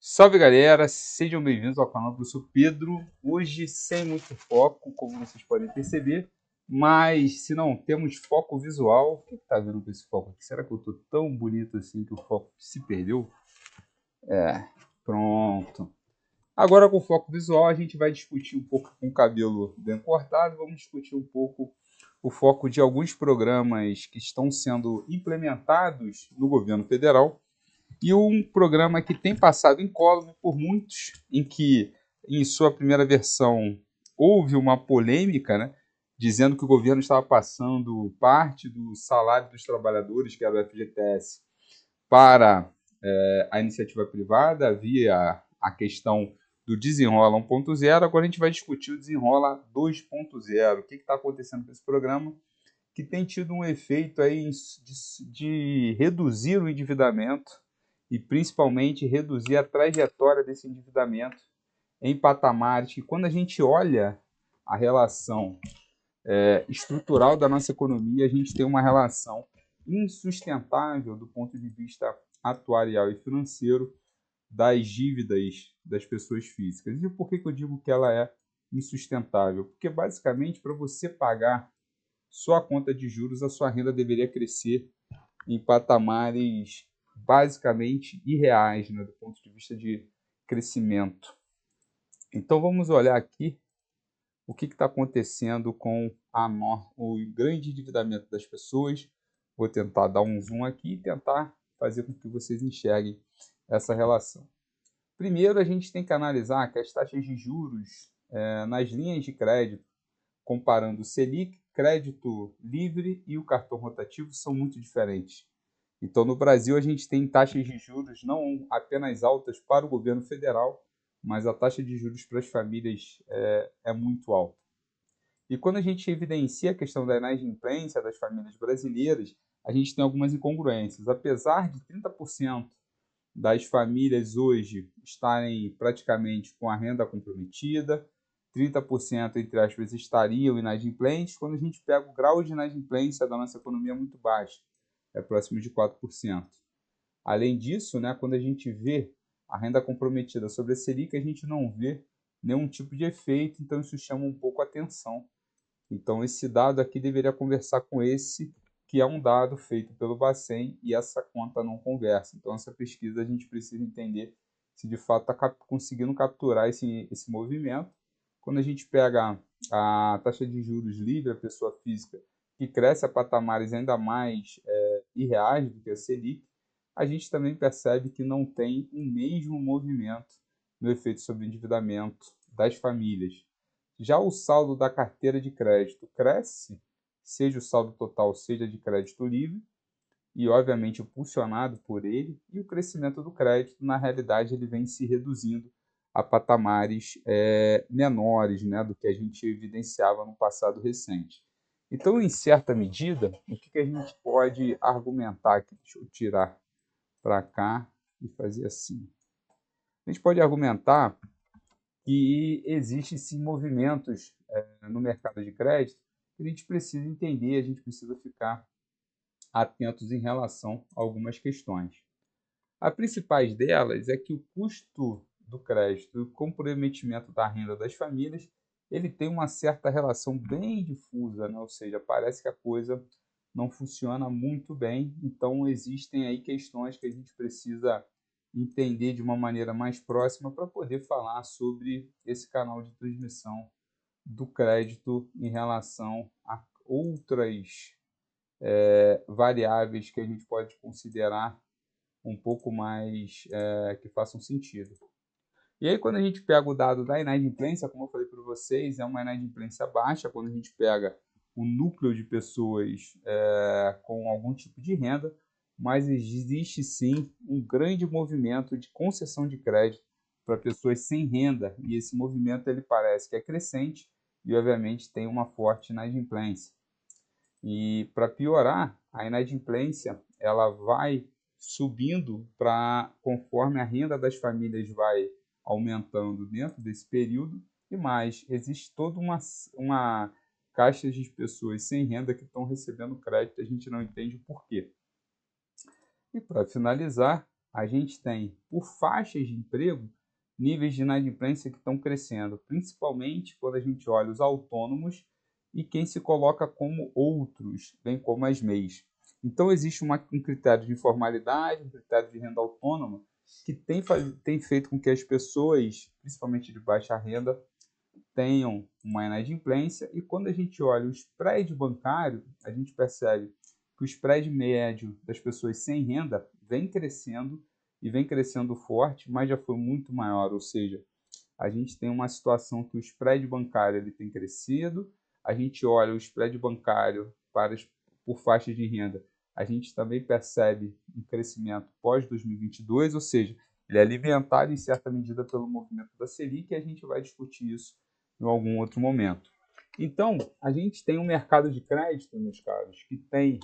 Salve galera, sejam bem-vindos ao canal do Professor Pedro. Hoje sem muito foco, como vocês podem perceber, mas se não temos foco visual, o que está vendo com esse foco aqui? Será que eu estou tão bonito assim que o foco se perdeu? Pronto. Agora com foco visual a gente vai discutir um pouco com o cabelo bem cortado, vamos discutir um pouco o foco de alguns programas que estão sendo implementados no governo federal e um programa que tem passado incólume por muitos, em que, em sua primeira versão, houve uma polêmica, né, dizendo que o governo estava passando parte do salário dos trabalhadores, que era o FGTS, para a iniciativa privada, havia a questão do Desenrola 1.0, agora a gente vai discutir o Desenrola 2.0. O que está acontecendo com esse programa? Que tem tido um efeito aí de reduzir o endividamento e principalmente reduzir a trajetória desse endividamento em patamares que, quando a gente olha a relação estrutural da nossa economia, a gente tem uma relação insustentável do ponto de vista atuarial e financeiro das dívidas das pessoas físicas. E por que eu digo que ela é insustentável? Porque, basicamente, para você pagar sua conta de juros, a sua renda deveria crescer em patamares basicamente irreais, né, do ponto de vista de crescimento. Então vamos olhar aqui o que está acontecendo com o grande endividamento das pessoas. Vou tentar dar um zoom aqui e tentar fazer com que vocês enxerguem essa relação. Primeiro, a gente tem que analisar que as taxas de juros nas linhas de crédito, comparando o Selic, crédito livre e o cartão rotativo, são muito diferentes. Então, no Brasil, a gente tem taxas de juros não apenas altas para o governo federal, mas a taxa de juros para as famílias é muito alta. E quando a gente evidencia a questão da inadimplência das famílias brasileiras, a gente tem algumas incongruências. Apesar de 30% das famílias hoje estarem praticamente com a renda comprometida, 30%, entre aspas, estariam inadimplentes, quando a gente pega o grau de inadimplência da nossa economia é muito baixo, é próximo de 4%. Além disso, né, quando a gente vê a renda comprometida sobre a Selic, a gente não vê nenhum tipo de efeito, então isso chama um pouco a atenção. Então esse dado aqui deveria conversar com esse, que é um dado feito pelo Bacen, e essa conta não conversa. Então essa pesquisa a gente precisa entender se de fato está conseguindo capturar esse movimento. Quando a gente pega a taxa de juros livre, a pessoa física, que cresce a patamares ainda mais irreais do que a Selic, a gente também percebe que não tem o mesmo movimento no efeito sobre o endividamento das famílias. Já o saldo da carteira de crédito cresce, seja o saldo total, seja de crédito livre, e obviamente impulsionado por ele, e o crescimento do crédito, na realidade, ele vem se reduzindo a patamares menores, né, do que a gente evidenciava no passado recente. Então, em certa medida, o que a gente pode argumentar aqui? Deixa eu tirar para cá e fazer assim. A gente pode argumentar que existem sim movimentos no mercado de crédito que a gente precisa entender, a gente precisa ficar atentos em relação a algumas questões. A principais delas é que o custo do crédito e o comprometimento da renda das famílias, ele tem uma certa relação bem difusa, né? Ou seja, parece que a coisa não funciona muito bem, então existem aí questões que a gente precisa entender de uma maneira mais próxima para poder falar sobre esse canal de transmissão do crédito em relação a outras variáveis que a gente pode considerar um pouco mais que façam sentido. E aí, quando a gente pega o dado da inadimplência, como eu falei para vocês, é uma inadimplência baixa quando a gente pega o núcleo de pessoas com algum tipo de renda, mas existe sim um grande movimento de concessão de crédito para pessoas sem renda, e esse movimento ele parece que é crescente e, obviamente, tem uma forte inadimplência. E para piorar, a inadimplência ela vai subindo conforme a renda das famílias vai aumentando dentro desse período, e mais, existe toda uma caixa de pessoas sem renda que estão recebendo crédito, a gente não entende o porquê. E para finalizar, a gente tem, por faixas de emprego, níveis de inadimplência que estão crescendo, principalmente quando a gente olha os autônomos e quem se coloca como outros, bem como as MEIs. Então, existe um critério de informalidade, um critério de renda autônoma, que tem feito com que as pessoas, principalmente de baixa renda, tenham uma inadimplência. E quando a gente olha o spread bancário, a gente percebe que o spread médio das pessoas sem renda vem crescendo e vem crescendo forte, mas já foi muito maior, ou seja, a gente tem uma situação que o spread bancário ele tem crescido, a gente olha o spread bancário por faixa de renda, a gente também percebe um crescimento pós-2022, ou seja, ele é alimentado em certa medida pelo movimento da Selic e a gente vai discutir isso em algum outro momento. Então, a gente tem um mercado de crédito, meus caros, que tem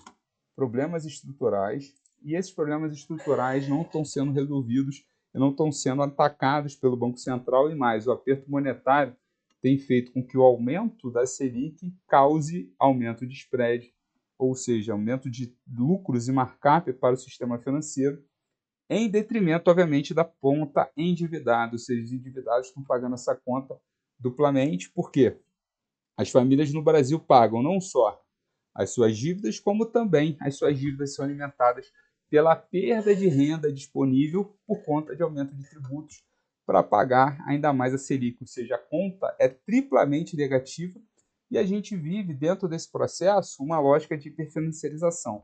problemas estruturais e esses problemas estruturais não estão sendo resolvidos e não estão sendo atacados pelo Banco Central e mais. O aperto monetário tem feito com que o aumento da Selic cause aumento de spread, ou seja, aumento de lucros e markup para o sistema financeiro, em detrimento, obviamente, da ponta endividada, ou seja, os endividados estão pagando essa conta duplamente, porque as famílias no Brasil pagam não só as suas dívidas, como também as suas dívidas são alimentadas pela perda de renda disponível por conta de aumento de tributos para pagar ainda mais a Selic, ou seja, a conta é triplamente negativa e a gente vive dentro desse processo uma lógica de hiperfinanciarização,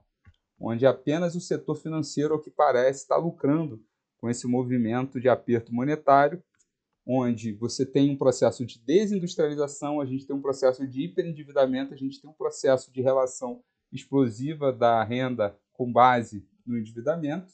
onde apenas o setor financeiro, ao que parece, está lucrando com esse movimento de aperto monetário, onde você tem um processo de desindustrialização, a gente tem um processo de hiperendividamento, a gente tem um processo de relação explosiva da renda com base no endividamento.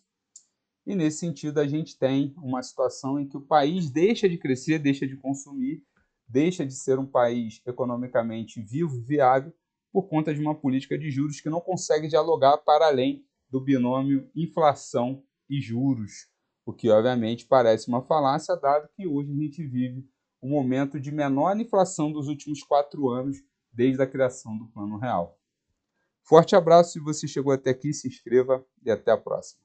E, nesse sentido, a gente tem uma situação em que o país deixa de crescer, deixa de consumir, deixa de ser um país economicamente vivo, viável, por conta de uma política de juros que não consegue dialogar para além do binômio inflação e juros, o que obviamente parece uma falácia, dado que hoje a gente vive um momento de menor inflação dos últimos 4 anos, desde a criação do Plano Real. Forte abraço, se você chegou até aqui, se inscreva e até a próxima.